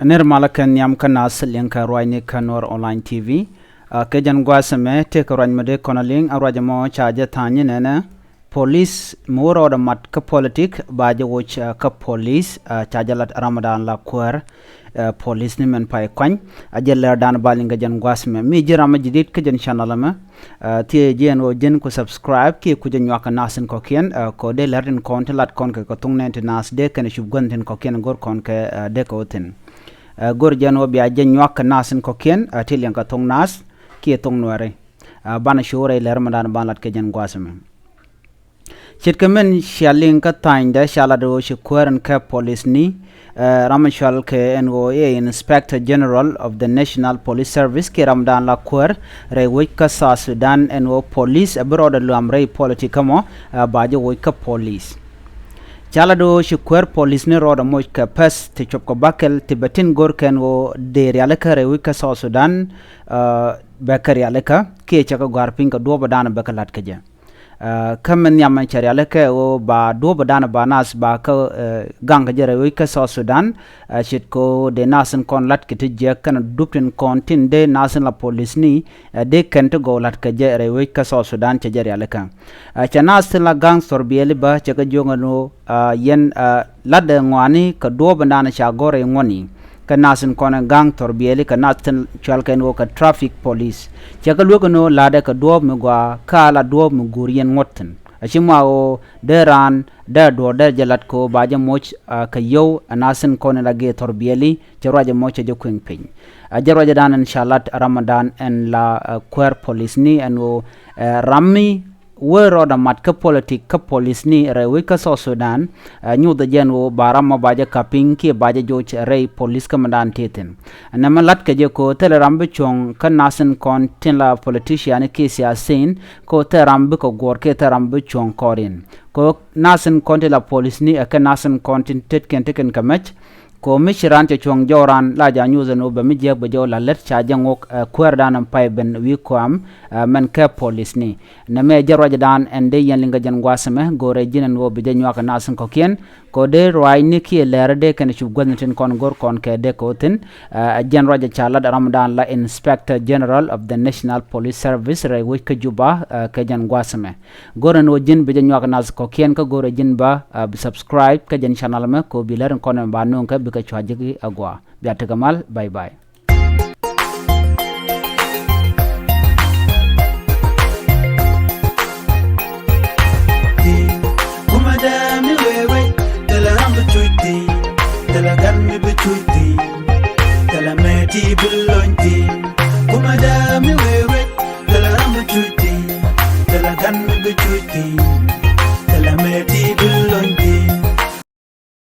Nirmalakan yam kanas linka roini kanor online TV. Kejan guasame te karan made konaling arwajamo chaja tanya nena police muro da mat ka politik baja woch ka police chajalat ramadan la kuar police ni men pai kwany ajel dan balinga jan guasame mi jirama jidit ke jan channel ma tie jen o jen ko subscribe ki ku jan waka nasen ko kien ko de lerden kontelat kon ke ko tungne nas de kan shub gonten ko kien gor kon ke de ko ten gor jano biya jen waka nasen ko kien tilian ka thoknath ki Nuer bana shore ler madan banlat ke jan guasame chitkamen shaling ka tainda shalado shikuran ka police ni ramashal ke NOA Inspector General of the National Police Service ke ramdan la kur rewik ka South Sudan NO police abroad luamrei politikamo baje wik ka police chalado shikur police ni roda moj ka pas te chop ko bakel tibetin gor ken wo de realaka rewik ka South Sudan bakari alaka ke chaka garping ka do badana bakalat kaje kamen yaman chariale ke o ba do badana banas ba ka gang jere wi ka South Sudan shit ko de nasen kon lat ke tije kan dupin kontin de nasen la police ni de kan to go lat ke jere wi ka South Sudan che jere ale kan cha nasen la gang sorbieli ba che ka jonga no yen ladde ngwani ka do badana cha gore ngoni ka nasen kon gang torbieli ka nasen chalken wo ka traffic police chaka lugo no lada ka do me gwa ka la do me gurien ngotten ashima o deran da do da jalat ko baja moch ka yow nasen kon la ge torbieli jarwaje moch je kwing pin jarwaje dan inshallah ramadan en la queer police ni en wo rammi wero da mat ka politik ka police ni rewi ka South Sudan nyu da jenwo barama baja kaping ki baja joch rei police commandant teten na malat ka je ko telerambe chong ka nasen kon tin la politician ki siasin ko terambe ko gor ke terambe chong korin ko nasen kon la police ni ka nasen kon tin teken kamach ko mishiran te chong joran la ja news no be mi je be jo la let cha jangok kwerdan pay ben wi ko am men ka police ni na me jarwaje dan ende yen linga jan gwasame gore jinen wo be janyo ka nasen ko kien ko de roy ni ki lere de ken chu gonten kon gor kon ke de ko tin jan roje cha la ramadan la Inspector General of the National Police Service re wi ka juba ke jan gwasame gore no jin be janyo ka nas ko kien ka gore jin ba subscribe ka jan channel me ko bi leren kon ba non ka ka chwajigi agwa biata gamal bye bye